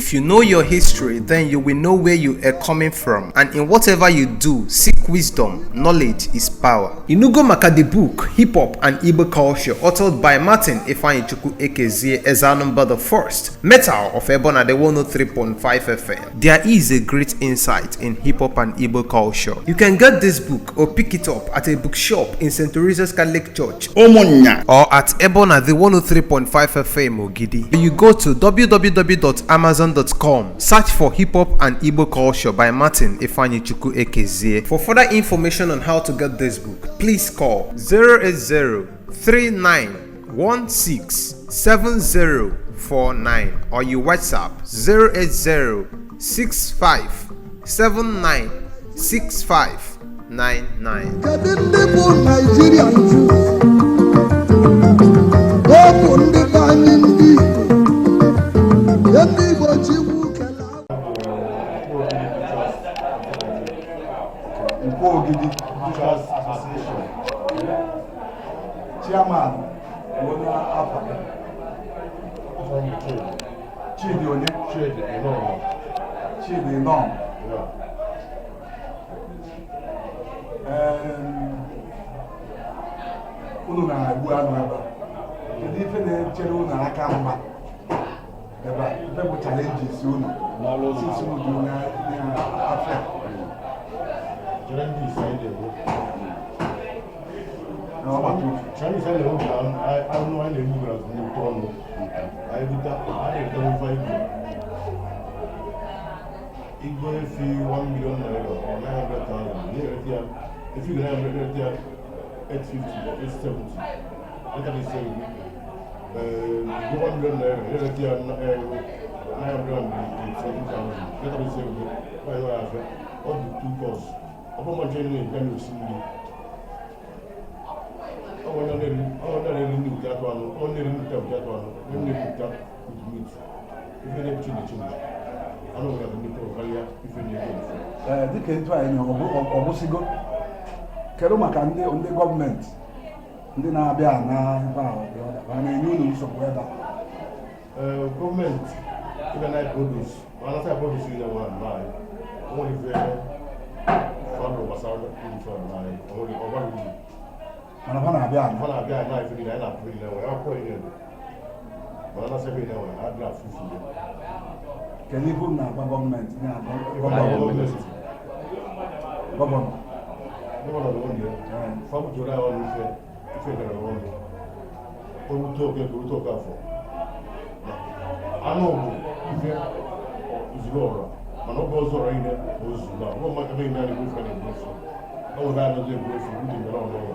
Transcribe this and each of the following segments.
If you know your history, then you will know where you are coming from. And in whatever you do, seek wisdom. Knowledge is power. Inugo maka the book, Hip Hop and Igbo Culture, authored by Martin Ifeanyichukwu Ekezie Ezanumba the First, Metal of Ebona the 103.5 FM. There is a great insight in hip hop and Igbo culture. You can get this book or pick it up at a bookshop in St. Teresa's Catholic Church, Omonya, or at Ebona the 103.5 FM Ogidi. You go to www.amazon.com, search for Hip Hop and Igbo Culture by Martin Ifeanyichukwu Ekezie. For further information on how to get this book, please call 080-3916-7049 or you WhatsApp Nkwo Ogidi Association. Chairman, Wona Apa. Chidi Oni. Chidi No. Unu na-agbu anụ ebe. Kedu ife na-echere unu aka mma? Ebe bụ challenges unu. Sisi unu dị n'afịa. Challenges anyị na-ebu. Challenges anyị na-ebu anụ anyị na-ebu gara nnukwu ọnụ. Anyị bute mfa Igbo efi 1 million naira or 900,000. Na-erete ya, efi gara na-erete ya 850 or 870. Let me say, 1 million naira, na-erete ya 980,000. Let me say, why do I have all the two costs? Ọkọ mọ̀jẹ́ ní ìgbẹ́ni òsìlú. Ọwọ́ náà lè rí ní ìjà tó àná, ọwọ́ lè rí ní ìjà tó àná, wọ́n lè rí ìjà with meat. Ife ní ẹ̀kí change. Anụ nwere ndị pụrụ karịa ife ní ẹ̀kí ìfẹ́. Dịka etu anyị ọgwụsigo, kedu maka ndị gọọmenti ndị na-abịa na ebe ahụ na-enye unu nsogbu ebe a? Gọọmenti ebe na-produce, ma na-asa produce ile nwa mba anyị, o nwere ife fọdụ gbasara produce ọrụ anyị, o nwere ọgbara ugwu. Mana fa na-abịa na ife niile anyị na-apụ ile nwe, ya kwọ ile nwe. Mana na-asa ebe ile nwe, ha dị afụ ife ile. Kedu ife na-agba gọọmenti gọvanọ? Gọvanọ dị onye, fọpụtụrụ anyị ọrụ ife gara ọrụ. Owute oke afọ. Anụ bụ ife zuru ọrụ, mana ọ bụ ọzọ ọrụ ile ozu na ọ maka ebe ime na-egbu ife na-egbu ife. Ọ nwere anyị ọzọ egbu ife ndị mere ọrụ ọrụ.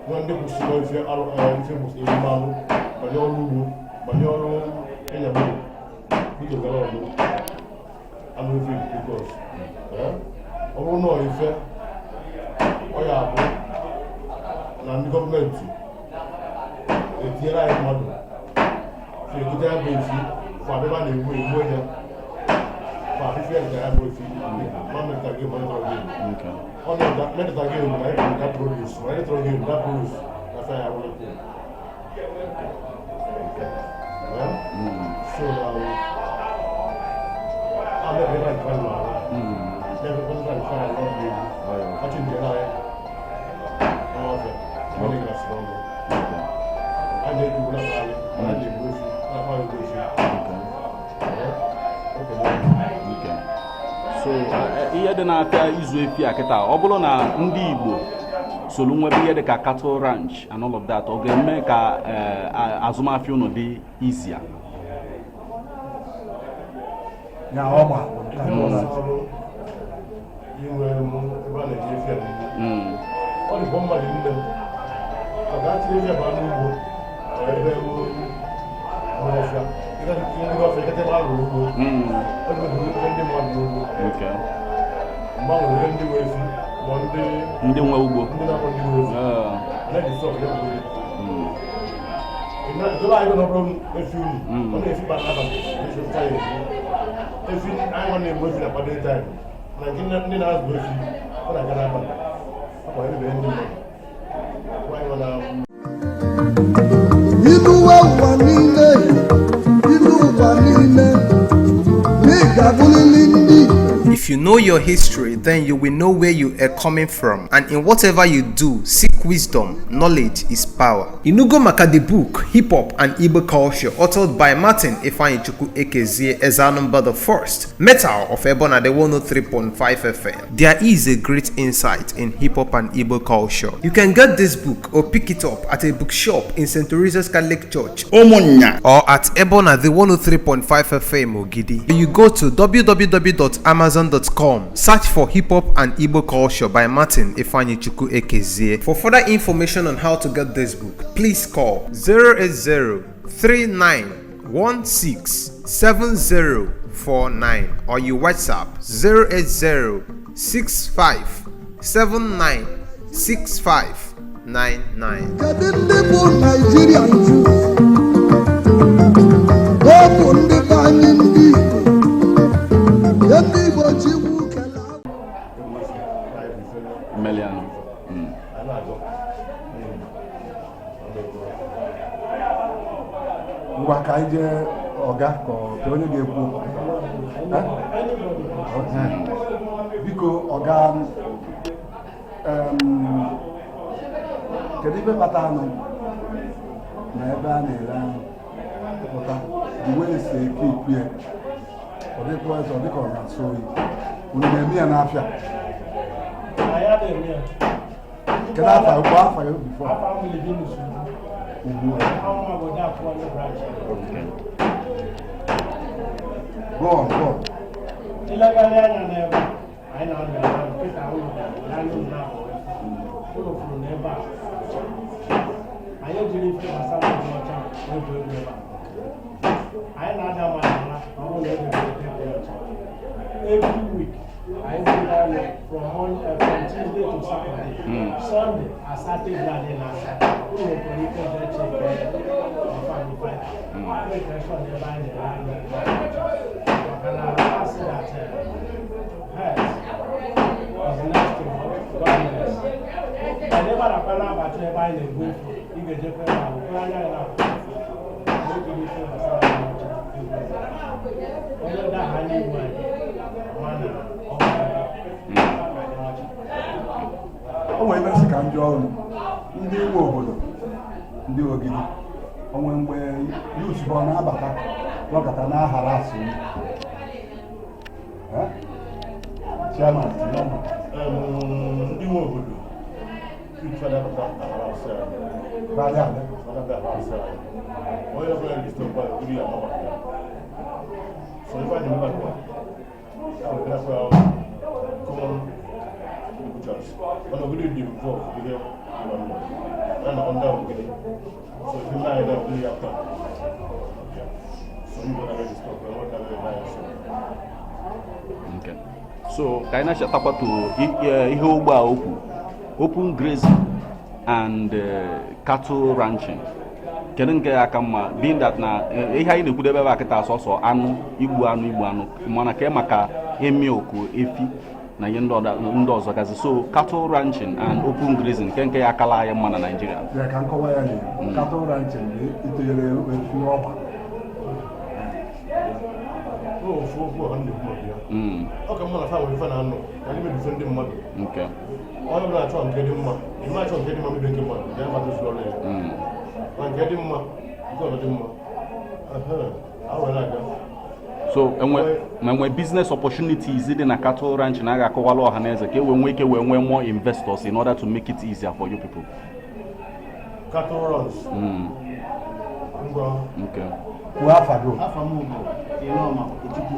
Nwa ndị kwụsịrị ife kwụsịrị emume anụ, banye ọrụ ugbo, banye ọrụ ịnyagbo, ndị mere ọrụ anụ ife bikos. Ọ bụrụ na ife ọ ya abụ na ndị gọọmenti etinyere anyị mmadụ ekute ya bụ efi kwa abịa na-egbu ya kwa afịfịa nke ya bụ efi ma metụta gị ma ịtọrọ gị ọ na-metụta gị na ịkụ ga produce ma ịtọrọ gị ga produce na sa ya wụrụ so abịa ebe nke anyị n'ala ebe nke anyị n'ala ọdụ ọchị ndị anyị n'ọfịa ọ na-egasị n'ọnụ a na-ekwu na anyị a na-egbu efi so ihe dị n'aka izu efi a kịta ọ bụrụ na ndị Igbo solu nwebe ihe dị ka cattle ranch and all of that ọ ga-eme ka azụmahịa unu dị easier. Ya ọma inwe ebe a na-eji efi a ọ dịkwa mmadụ nne ọ ga-atị efi aba n'ugbo ebe ọfịa ndị ọfịa kete ma alụ ugbo ebe ndị mmadụ n'ugbo mgbanwere ndị nwe efi ma ndị nwe ugbo ndị na-akpọ ndị nwe efi anaghị sọ ọfịa bụ ebe anyị nọbụrụ efi unu ọ na-efi kpata abalị efi ya efi anyị nwa na-egbu efi na kpado taịm na nke ndị na-azụ efi ọ na-aga n'abalị akwa ebe ndị mmadụ anyị nọ na Ilu wa niile If you know your history, then you will know where you are coming from. And in whatever you do, seek wisdom. Knowledge is power. Inugo maka the book, Hip Hop and Igbo Culture, authored by Martin Ifeanyichukwu Ekezie Ezanumba the First, Metal of Ebona the 103.5 FM. There is a great insight in hip hop and Igbo culture. You can get this book or pick it up at a bookshop in St. Teresa's Catholic Church, Omonya, or at Ebona the 103.5 FM Ogidi. You go to www.amazon.com, search for Hip Hop and Igbo Culture by Martin Ifeanyichukwu Ekezie. For further information on how to get this book, please call 08039167049 or you WhatsApp 08065796599. Kedu ndị bụ Nigerian Jews? Ọ bụ ndị be anyị ndị Igbo. Ndị Igbo ji iwu kelee. Million. ngwa ka anyị jee ọga ka onye ga-ekwu biko ọga kedu ibe kpata anụ na ebe a na-ere anụ pụta the way esi eke ikwu ya ọ dịkwa ọzọ dịka ọ na-asọ oyi unu na-eme ya n'afịa kedu afa ugbo afa ya bifo ugbu a go on. Illegally, I never. I know that I never. I usually feel myself never. I know that I won't let every week. I do that from Tuesday to Saturday. Sunday, I started that in and I asked that health is next to godliness. I never appeal about you buying a good food. You get your friend out. Why not? Make you feel myself. Only that honey wine. O nwere ebe si ka ndị ọrụ ndị nwe obodo ndị Ogidi onwe mgbe yuzbọ na-abata rọkọta na-ahara asụ chairman ndị nwe obodo onye ọbụla distọba uri ya mama so ife anyị mmadụ ya wetakwa common butchers mana Ogidi dị involved ihe ya na under Ogidi so ife nna anyị na-abụghị ya taa so ndị na distọba enweta ndị na-ayọ Okay. So, ka anyị na-achatakwa to ihe ugbo a okwu, open grazing and cattle ranching. Kedu nke ya ka mma, being that na ihe anyị na-ekwu ebe a kịta asọsọ anụ igbu anụ mana ka maka emi oku efi na ihe ndị ọzọ gazi. So, cattle ranching and open grazing nke ya akala anyị mma na Nigeria. ya ka nkọwa ya na cattle ranching itoyere efi ọgba ofu okwu ọha ndị mmadụ ya ọ ka mma na fa nwere ife na anụ na ndị mebife ndị mmadụ onye ọbụla achọ nke dị mma ime achọ nke dị mma mebe nke mmadụ ya mmadụ zụrụ ọrụ ya na nke dị mma nke ọzọ dị mma awere aga So, enwe business opportunities dị na cattle ranch na aga akọwala ọha na eze ka enwe ike wee nwee more investors in order to make it easier for you people. cattle runs ngwa Okay. kwuo afa go Afamugo, Iloma, Ichuku,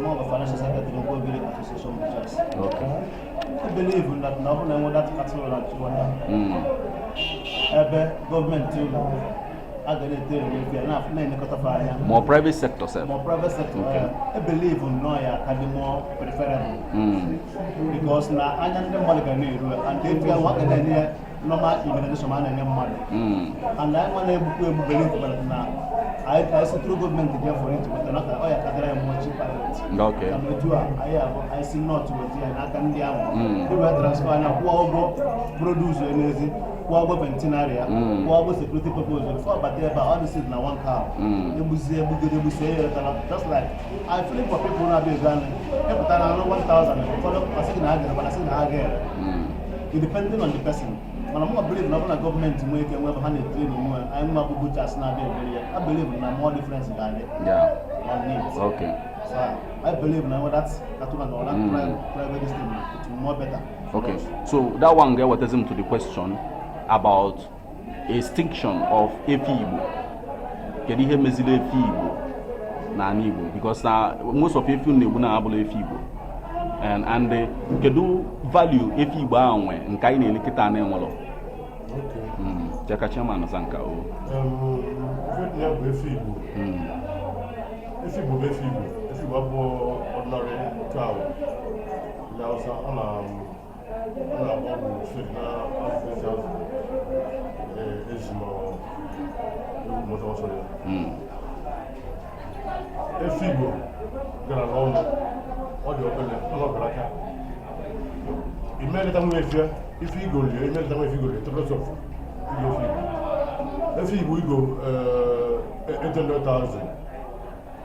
more of a financial secretary in Nkwo Ogidi Association of Church. Okay. I believe in that now when I want that cattle ranch government too. I get it there if you're not in the Kotafaya. More private sector, sir. More private sector. Okay. I believe in Noya can be more preferable. Because now I am the money and if you are working in here, normal immunization man and mother. And I want to believe now. I see through government there for it, but not oh yeah, I am more cheaper. Okay. I see not to it, and I can do transfer and produce energy, centenary, security purpose, but there all this is now one car. Just like I feel for people now be done. Every time I know 1,000, follow I say but I say it depending on the person. But I'm not believing that government to make a web handed training. I'm not good just now. I believe in more difference than it. Yeah. Okay. So I believe now that's private system. It's more better. Okay. So that one girl was to the question about extinction of Efibo. Can you hear me say Efibo? Na Igbo because most of Efibo na abolo Efibo. And the kedu value Efibo anwe nka ị na-elekita na enwelo. Okay. Jaka chairman zanka o. Vietnam Efibo. Efibo abo ordinary cow. Now so on about food na Africa. Is more motor sorry. Efibo gara long audio braka. Immediately time if you go there, immediately time if you go there, lots of if you go 800,000.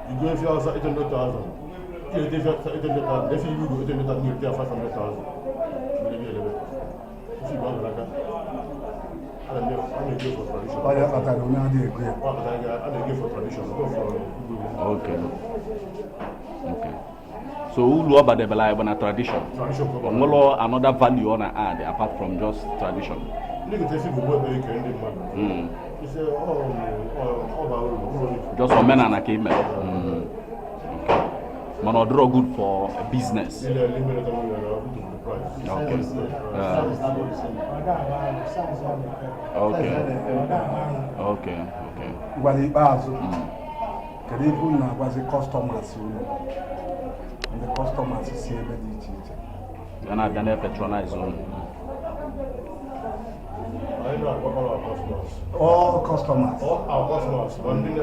You go if you have 800,000. If you have 800,000, if you go 800,000, you have 500,000. If you go braka. I'm a gift for tradition. I'm a gift for tradition. Okay. Okay. So who know about the Bala tradition? Tradition. Another value on add apart from just tradition. Just for men and a came. Okay. Man or draw good for a business. Okay. Okay. Can even now was the customers, and the customers see everything. And I've done patronize on. I know all our customers. All customers. All our customers. Monday,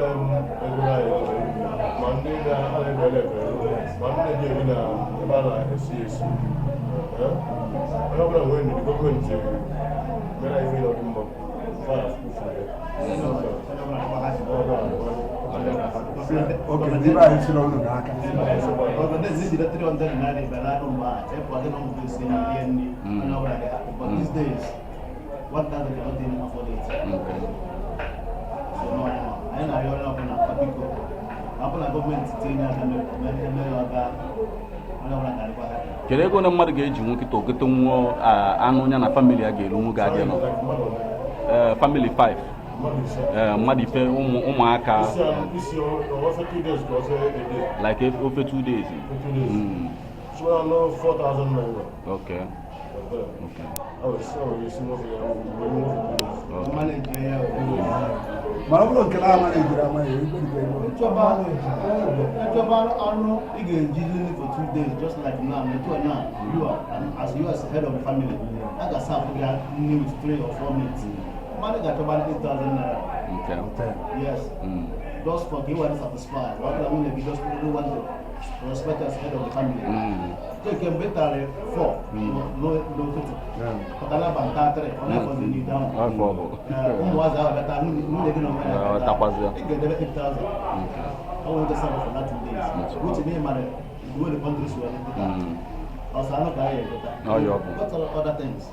Okay, the right is on the back. But this is the 390, but I don't buy. Therefore, I don't know this in but these days, 1,000 cannot even afford it. Okay. So, no, I know you're not going to people. I'm government Kere ego na mmadụ ga-eji nwoke to gote nwa anụ nya na family ya ga-elu nwu ga-adị nọ. Family 5. Mmadụ ife ụmụaka like over 2 days. So I know 4,000 naira. Okay. For 2 days, just like now, you are as head of the family. I got something new with 3 or 4 minutes. Money got about 8,000 naira. Okay. Yes. Just for you want to satisfy. What I mean, if you just don't want to respect as head of the family. So you can better 4. No, but I have 3. Only for the new down. Was better. You get 8,000. I want to sell for that 2 days. Which name are the countries were. Also, I'm not going to other things.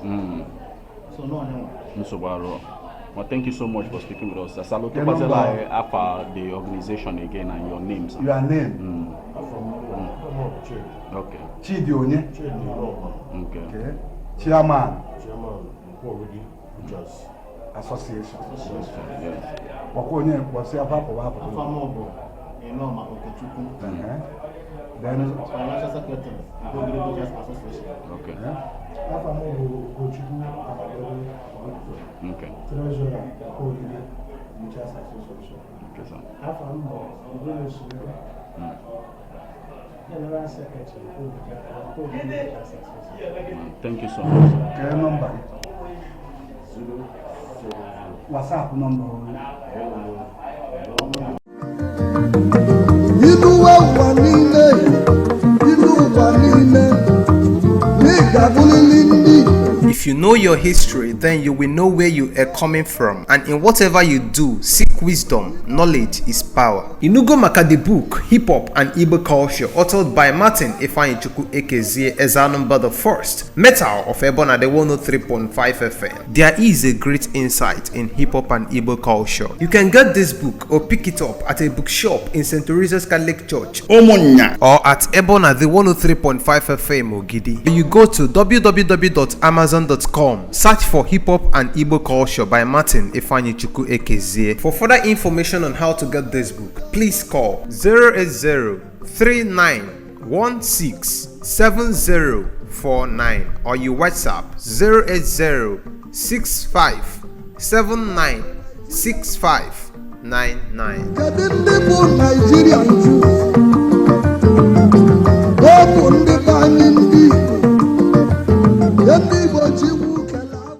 So no. Well, thank you so much for speaking with us. Salute after the organization again and your names. Your name? Okay. Chidionye? Okay. Chairman? Nkwo Ogidi Association. Yes. Wakonye wasi apapo wapo. Afamobo. Enoma Okechukwu. Then financial secretary. Nkwo Ogidi Association. Okay. Afamobo Okechukwu. Okay. Treasurer Nkwo Ogidi Association. Okay, sir. Afamobo Okechukwu. General Secretary Nkwo Ogidi Association. Thank you so much. number. WhatsApp number. Inú wa wà nílé, inú wa nílé, ní ìgbàgbọ́lélí ní. If you know your history, then you will know where you are coming from. And in whatever you do, seek wisdom. Knowledge is power. Inugo maka the book, Hip Hop and Igbo Culture, authored by Martin Ifeanyichukwu Ekezie Ezanumba the First, Metal of Ebona the 103.5 FM. There is a great insight in hip hop and Igbo culture. You can get this book or pick it up at a bookshop in St. Teresa's Catholic Church, Omonya, or at Ebona the 103.5 FM Ogidi. You go to www.amazon.com, search for Hip Hop and Igbo Culture by Martin Ifeanyichukwu Ekezie. For further information on how to get this book, please call 080-3916-7049 or you WhatsApp 080-6579-6599. Kedu ndị bụ Nigerian Jews? Ọ bụ ndị